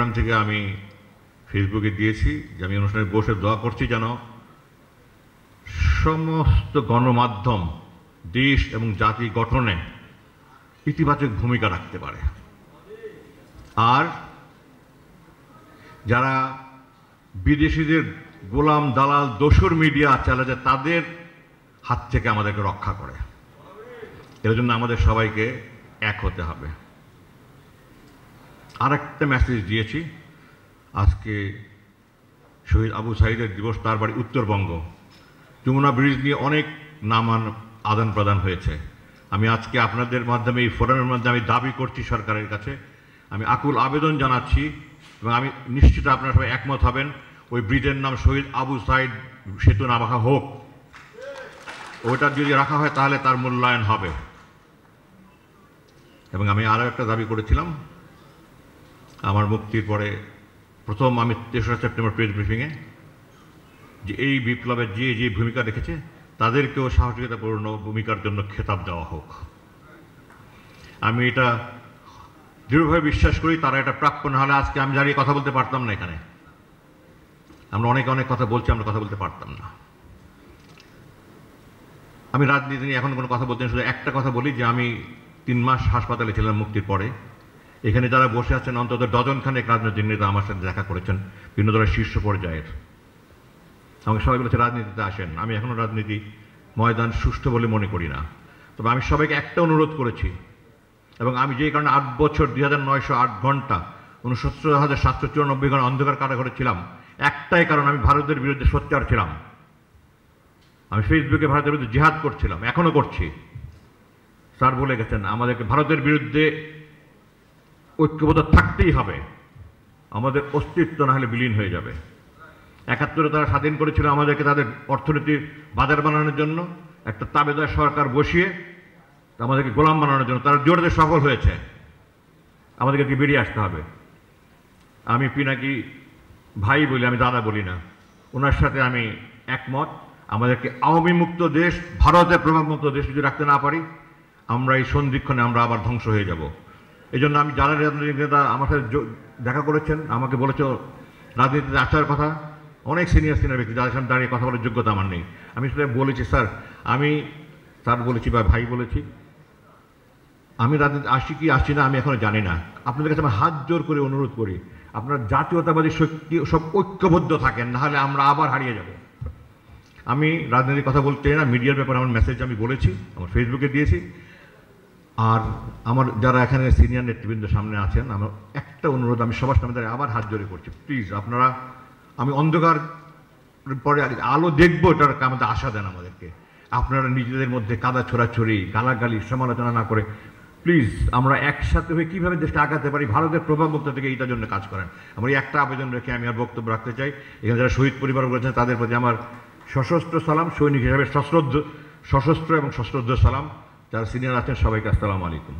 চট্টগ্রাম থেকে আমি ফেসবুকে দিয়েছি যে আমি অনুষ্ঠানে বসে দোয়া করছি যেন সমস্ত গণমাধ্যম দেশ এবং জাতি গঠনে ইতিবাচক ভূমিকা রাখতে পারে, আর যারা বিদেশিদের গোলাম দালাল দোসর মিডিয়া চালাচ্ছে তাদের হাত থেকে আমাদেরকে রক্ষা করে। এর জন্য আমাদের সবাইকে এক হতে হবে। আরেকটা মেসেজ দিয়েছি, আজকে শহীদ আবু সাঈদের দিবস, তার বাড়ি উত্তরবঙ্গ। যমুনা ব্রিজ নিয়ে অনেক নামান আদান প্রদান হয়েছে। আমি আজকে আপনাদের মাধ্যমে, এই ফোরামের মাধ্যমে আমি দাবি করছি সরকারের কাছে, আমি আকুল আবেদন জানাচ্ছি এবং আমি নিশ্চিত আপনারা সবাই একমত হবেন, ওই ব্রিজের নাম শহীদ আবু সাঈদ সেতু না রাখা হোক। ওইটা যদি রাখা হয় তাহলে তার মূল্যায়ন হবে। এবং আমি আরও একটা দাবি করেছিলাম, আমার মুক্তির পরে প্রথম আমি ৩রা সেপ্টেম্বর প্রেস ব্রিফিংয়ে, যে এই বিপ্লবের যে যে ভূমিকা রেখেছে তাদেরকেও সাহসিকতাপূর্ণ ভূমিকার জন্য খেতাব দেওয়া হোক। আমি এটা দৃঢ়ভাবে বিশ্বাস করি তারা এটা প্রাপ্য, না হলে আজকে আমি দাঁড়িয়ে কথা বলতে পারতাম না। এখানে আমরা অনেক অনেক কথা বলছি, আমরা কথা বলতে পারতাম না। আমি রাজনীতি নিয়ে এখন কোনো কথা বলতে, শুধু একটা কথা বলি যে আমি 3 মাস হাসপাতালে ছিলাম মুক্তির পরে। এখানে যারা বসে আছেন অন্তত ডজনখানেক রাজনৈতিক নেতা আমার সাথে দেখা করেছেন, বিভিন্ন দলের শীর্ষ পর্যায়ের। আমাকে সবাই বলেছে রাজনীতিতে আসেন। আমি এখনও রাজনীতি ময়দান সুষ্ঠু বলে মনে করি না। তবে আমি সবাইকে একটা অনুরোধ করেছি, এবং আমি যেই কারণে 8 বছর 2908 ঘন্টা 69,794 ঘন্টা অন্ধকার কারাগারে ছিলাম, একটাই কারণ, আমি ভারতের বিরুদ্ধে সোচ্চার ছিলাম। আমি ফেসবুকে ভারতের বিরুদ্ধে জিহাদ করছিলাম, এখনও করছি। স্যার বলে গেছেন আমাদেরকে ভারতের বিরুদ্ধে ঐক্যবদ্ধ থাকতেই হবে, আমাদের অস্তিত্ব না হলে বিলীন হয়ে যাবে। 71-এ তারা স্বাধীন করেছিল আমাদেরকে তাদের অর্থনীতির বাজার বানানোর জন্য, একটা তাবেদার সরকার বসিয়ে আমাদেরকে গোলাম বানানোর জন্য। তারা জোরে সফল হয়েছে, আমাদেরকে বেরিয়ে আসতে হবে। আমি পিনাকি ভাই বলি, আমি দাদা বলি না, ওনার সাথে আমি একমত। আমাদেরকে আওয়ামী মুক্ত দেশ, ভারতের প্রভাব মুক্ত দেশ যদি রাখতে না পারি, আমরা এই সন্ধিক্ষণে আমরা আবার ধ্বংস হয়ে যাব। এই জন্য আমি যারা রাজনৈতিক নেতা আমার সাথে দেখা করেছেন, আমাকে বলেছ রাজনীতিতে আসার কথা, অনেক সিনিয়র ব্যক্তি যাদের সামনে দাঁড়িয়ে কথা বলার যোগ্যতা আমার নেই। আমি সেটা বলেছি, স্যার বলেছি বা ভাই বলেছি, আমি রাজনীতি আসি কি আসছি না আমি এখনো জানি না। আপনাদের কাছে আমি হাত জোর করে অনুরোধ করি, আপনারা জাতীয়তাবাদী শক্তি সব ঐক্যবদ্ধ থাকেন, নাহলে আমরা আবার হারিয়ে যাব। আমি রাজনীতির কথা বলতে চাই না, মিডিয়ার ব্যাপারে আমার মেসেজ আমি বলেছি, আমার ফেসবুকে দিয়েছি। আর আমার যারা এখানে সিনিয়র নেতৃবৃন্দ সামনে আছেন, আমার একটা অনুরোধ, আমি সবার সামনে দাঁড়িয়ে আবার হাত জোরে করছি, প্লিজ আপনারা, আমি অন্ধকার পরে আলো দেখবো, এটার আমাদের আশা দেন আমাদেরকে। আপনারা নিজেদের মধ্যে কাদা ছোড়াছড়ি, গালাগালি, সমালোচনা না করে প্লিজ আমরা একসাথে হয়ে কীভাবে দেশটা আগাতে পারি, ভারতের প্রভাব মুক্ত থেকে এইটার জন্য কাজ করেন। আমার এই একটা আবেদন রেখে আমি আর বক্তব্য রাখতে চাই। এখানে যারা শহীদ পরিবার রয়েছেন তাদের প্রতি আমার সশস্ত্র সালাম, সৈনিক হিসাবে সশস্ত্র এবং সশ্রদ্ধ সালাম। যারা সিনিয়র আছেন সবাইকে আসসালামু আলাইকুম।